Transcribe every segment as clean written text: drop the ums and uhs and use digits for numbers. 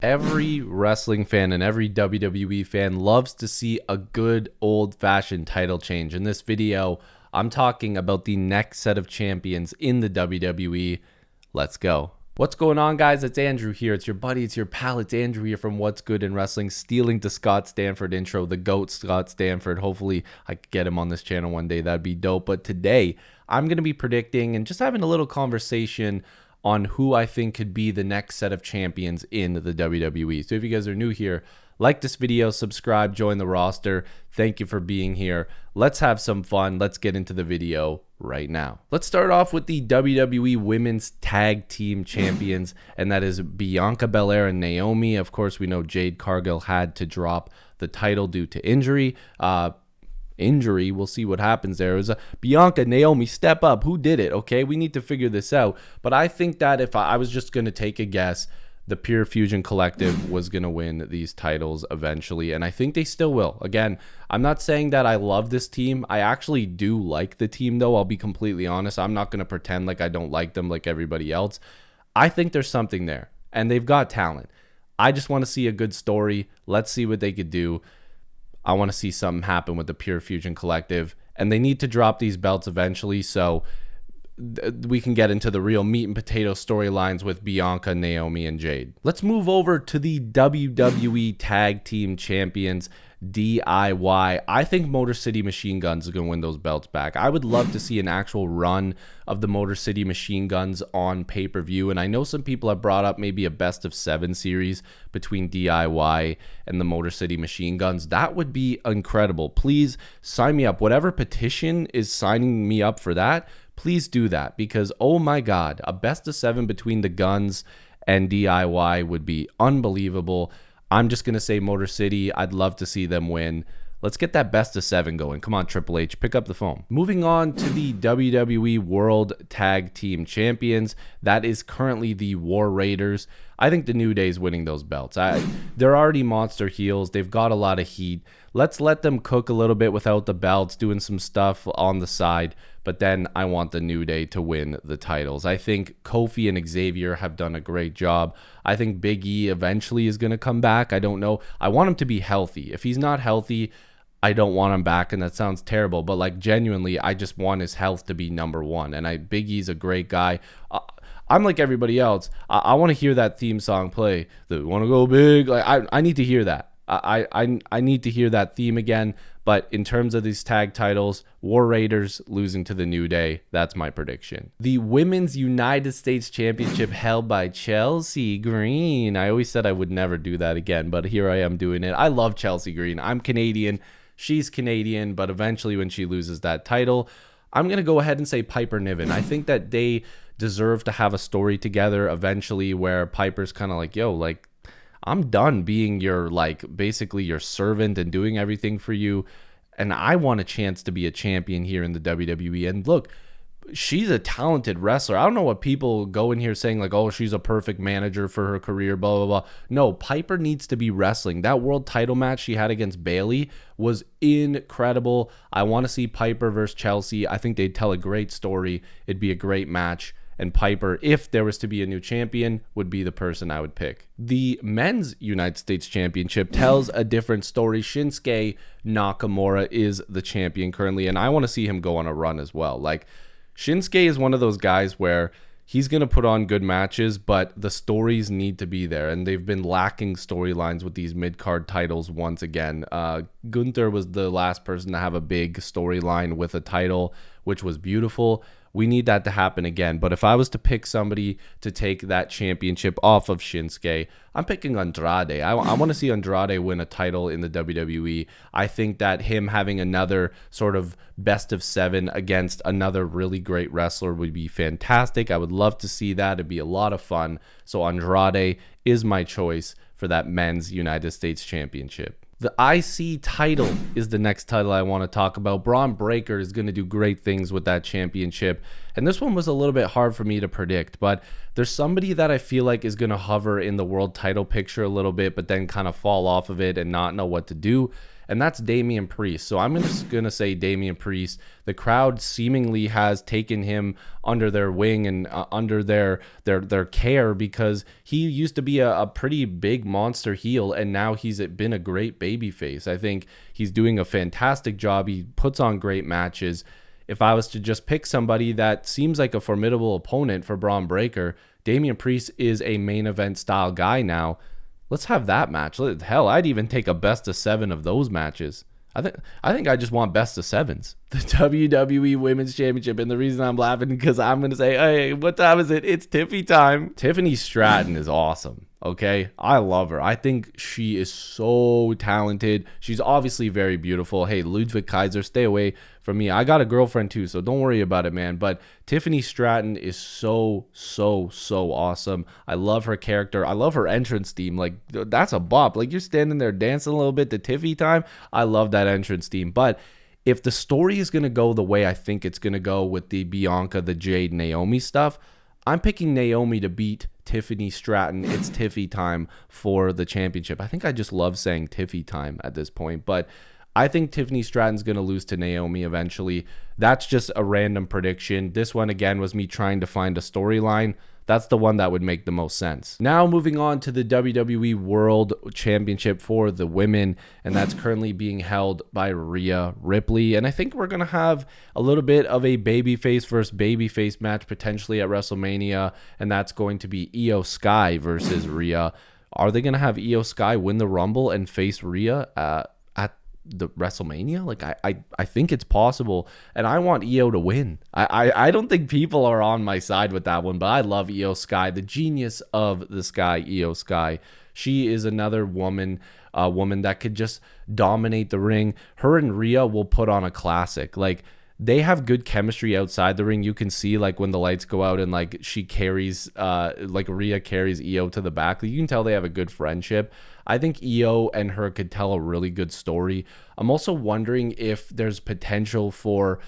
Every wrestling fan and every WWE fan loves to see a good old-fashioned title change. In this video, I'm talking about the next set of champions in the WWE. Let's go. What's going on, guys? It's Andrew here. It's your buddy, it's your pal, it's Andrew here from What's Good in Wrestling, stealing the Scott Stanford intro, the GOAT Scott Stanford. Hopefully, I could get him on this channel one day. That'd be dope. But today, I'm going to be predicting and just having a little conversation on who I think could be the next set of champions in the WWE. So if you guys are new here, like this video, subscribe, join the roster. Thank you for being here. Let's have some fun. Let's get into the video right now. Let's start off with the WWE Women's Tag Team Champions, and that is Bianca Belair and Naomi. Of course, we know Jade Cargill had to drop the title due to injury. We'll see what happens there. It was a Bianca, Naomi, step up. Who did it? Okay, we need to figure this out. But I think that if I was just going to take a guess, the Pure Fusion Collective was going to win these titles eventually, and I think they still will. Again, I'm not saying that I love this team. I actually do like the team, though. I'll be completely honest. I'm not going to pretend like I don't like them like everybody else. I think there's something there, and they've got talent. I just want to see a good story. Let's see what they could do. I want to see something happen with the Pure Fusion Collective, and they need to drop these belts eventually so we can get into the real meat and potato storylines with Bianca, Naomi, and Jade. Let's move over to the WWE Tag Team Champions, DIY. I think Motor City Machine Guns are going to win those belts back. I would love to see an actual run of the Motor City Machine Guns on pay-per-view, and I know some people have brought up maybe a best of 7 series between DIY and the Motor City Machine Guns. That would be incredible. Please sign me up. Whatever petition is signing me up for that, please do that, because oh my god, a best of 7 between the Guns and DIY would be unbelievable. I'm just going to say Motor City. I'd love to see them win. Let's get that best of 7 going. Come on, Triple H, pick up the phone. Moving on to the WWE World Tag Team Champions. That is currently the War Raiders. I think the New Day is winning those belts. They're already monster heels. They've got a lot of heat. Let's let them cook a little bit without the belts, doing some stuff on the side. But then I want the New Day to win the titles. I think Kofi and Xavier have done a great job. I think Big E eventually is going to come back. I don't know. I want him to be healthy. If he's not healthy, I don't want him back, and that sounds terrible. But like genuinely, I just want his health to be number one. And Big E's a great guy. I'm like everybody else. I want to hear that theme song play. The want to go big. Like I need to hear that. I need to hear that theme again. But in terms of these tag titles, War Raiders losing to the New Day. That's my prediction. The Women's United States Championship held by Chelsea Green. I always said I would never do that again, but here I am doing it. I love Chelsea Green. I'm Canadian. She's Canadian, but eventually when she loses that title, I'm going to go ahead and say Piper Niven. I think that they deserve to have a story together eventually where Piper's kind of like, yo, like, I'm done being your, like, basically your servant and doing everything for you. And I want a chance to be a champion here in the WWE. And look, she's a talented wrestler. I don't know what people go in here saying like, oh, she's a perfect manager for her career, blah, blah, blah. No, Piper needs to be wrestling. That world title match she had against Bayley was incredible. I want to see Piper versus Chelsea. I think they'd tell a great story. It'd be a great match. And Piper, if there was to be a new champion, would be the person I would pick. The Men's United States Championship tells a different story. Shinsuke Nakamura is the champion currently, and I want to see him go on a run as well. Like, Shinsuke is one of those guys where he's going to put on good matches, but the stories need to be there, and they've been lacking storylines with these mid-card titles once again. Gunther was the last person to have a big storyline with a title, which was beautiful. We need that to happen again. But if I was to pick somebody to take that championship off of Shinsuke, I'm picking Andrade. I want to see Andrade win a title in the WWE. I think that him having another sort of best of 7 against another really great wrestler would be fantastic. I would love to see that. It'd be a lot of fun. So Andrade is my choice for that Men's United States Championship. The IC title is the next title I want to talk about. Braun Breaker is going to do great things with that championship. And this one was a little bit hard for me to predict, but there's somebody that I feel like is going to hover in the world title picture a little bit, but then kind of fall off of it and not know what to do. and that's Damian Priest. So I'm just going to say Damian Priest. The crowd seemingly has taken him under their wing and under their care, because he used to be a pretty big monster heel, and now he's been a great babyface. I think he's doing a fantastic job. He puts on great matches. If I was to just pick somebody that seems like a formidable opponent for Braun Breaker, Damian Priest is a main event style guy now. Let's have that match. Hell, I'd even take a best of 7 of those matches. I think I just want best of 7s. The WWE Women's Championship, and the reason I'm laughing because I'm going to say, hey, what time is it? It's Tiffy time. Tiffany Stratton is awesome. Okay, I love her. I think she is so talented. She's obviously very beautiful. Hey, Ludwig Kaiser, stay away from me. I got a girlfriend too, so don't worry about it, man. But Tiffany Stratton is so awesome. I love her character. I love her entrance theme. Like, that's a bop. Like, you're standing there dancing a little bit to Tiffy time. I love that entrance theme. But if the story is going to go the way I think it's going to go with the Bianca, the Jade, Naomi stuff, I'm picking Naomi to beat Tiffany Stratton. It's Tiffy time for the championship. I think I just love saying Tiffy time at this point, but I think Tiffany Stratton's going to lose to Naomi eventually. That's just a random prediction. This one, again, was me trying to find a storyline. That's the one that would make the most sense. Now moving on to the WWE World Championship for the women, and that's currently being held by Rhea Ripley. And I think we're going to have a little bit of a babyface versus babyface match potentially at WrestleMania, and that's going to be Io Sky versus Rhea. Are they going to have Io Sky win the Rumble and face Rhea at the WrestleMania? Like, I think it's possible, and I want Io to win. I don't think people are on my side with that one, but I love Io Sky, the genius of the Sky, Io Sky. She is another woman that could just dominate the ring. Her and Rhea will put on a classic. Like, they have good chemistry outside the ring. You can see, like, when the lights go out and, like, she carries, like, Rhea carries Io to the back. You can tell they have a good friendship. I think Io and her could tell a really good story. I'm also wondering if there's potential for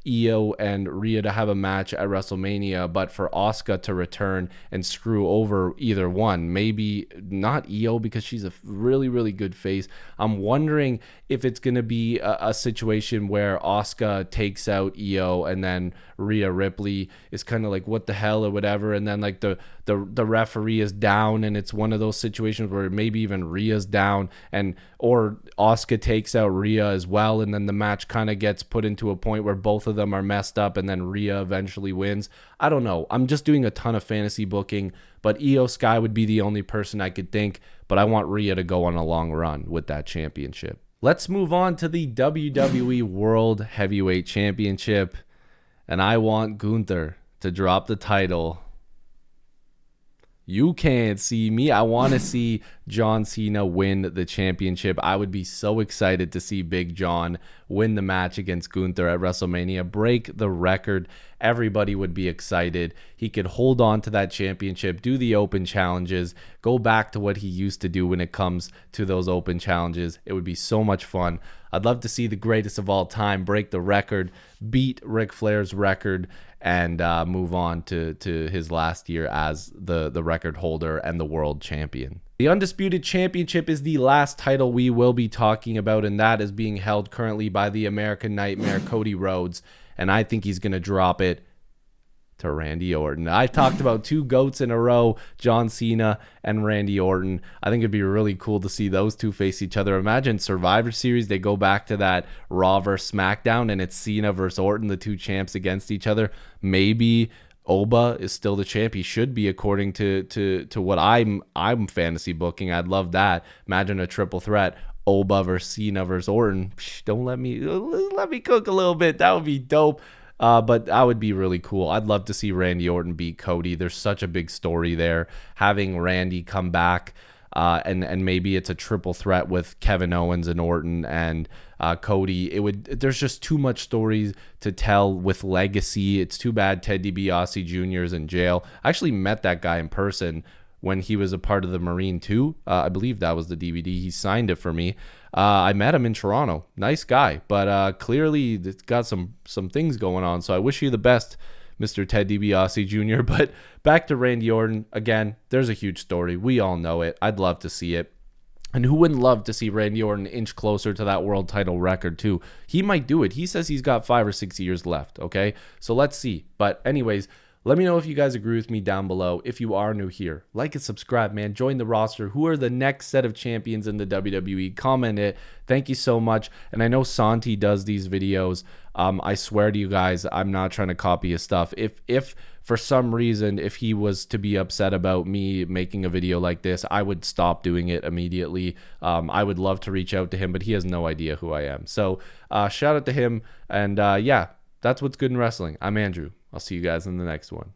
Io and Rhea to have a match at WrestleMania, but for Asuka to return and screw over either one. Maybe not Io, because she's a really good face. I'm wondering if it's going to be a situation where Asuka takes out Io and then Rhea Ripley is kind of like, what the hell, or whatever, and then like the referee is down, and it's one of those situations where maybe even Rhea's down, or Asuka takes out Rhea as well, and then the match kind of gets put into a point where both of them are messed up, and then Rhea eventually wins. I don't know. I'm just doing a ton of fantasy booking, but Io Sky would be the only person I could think, but I want Rhea to go on a long run with that championship. Let's move on to the WWE World Heavyweight Championship, and I want Gunther to drop the title. You can't see me. I want to see John Cena win the championship. I would be so excited to see Big John win the match against Gunther at WrestleMania, break the record. Everybody would be excited. He could hold on to that championship, do the open challenges, go back to what he used to do when it comes to those open challenges. It would be so much fun. I'd love to see the greatest of all time break the record, beat Ric Flair's record, and move on to his last year as the record holder and the world champion. The Undisputed Championship is the last title we will be talking about, and that is being held currently by the American Nightmare, Cody Rhodes, and I think he's going to drop it to Randy Orton. I talked about 2 GOATs in a row, John Cena and Randy Orton. I think it'd be really cool to see those two face each other. Imagine Survivor Series, they go back to that Raw versus SmackDown, and it's Cena versus Orton, the 2 champs against each other. Maybe Oba is still the champ. He should be, according to what I'm fantasy booking. I'd love that. Imagine a triple threat. Oba versus Cena versus Orton. Don't let me cook a little bit. That would be dope. But that would be really cool. I'd love to see Randy Orton beat Cody. There's such a big story there. Having Randy come back, and maybe it's a triple threat with Kevin Owens and Orton and Cody. There's just too much stories to tell with legacy. It's too bad Ted DiBiase Jr. is in jail. I actually met that guy in person when he was a part of the Marine 2. I believe that was the DVD. He signed it for me. I met him in Toronto. Nice guy, but clearly it's got some things going on. So I wish you the best, Mr. Ted DiBiase Jr. But back to Randy Orton. Again, there's a huge story. We all know it. I'd love to see it. And who wouldn't love to see Randy Orton inch closer to that world title record too? He might do it. He says he's got 5 or 6 years left, okay? So let's see. But anyways, let me know if you guys agree with me down below. If you are new here, like and subscribe, man. Join the roster. Who are the next set of champions in the WWE? Comment it. Thank you so much. And I know Santi does these videos. I swear to you guys, I'm not trying to copy his stuff. If for some reason, if he was to be upset about me making a video like this, I would stop doing it immediately. I would love to reach out to him, but he has no idea who I am. So shout out to him. And yeah, that's what's good in wrestling. I'm Andrew. I'll see you guys in the next one.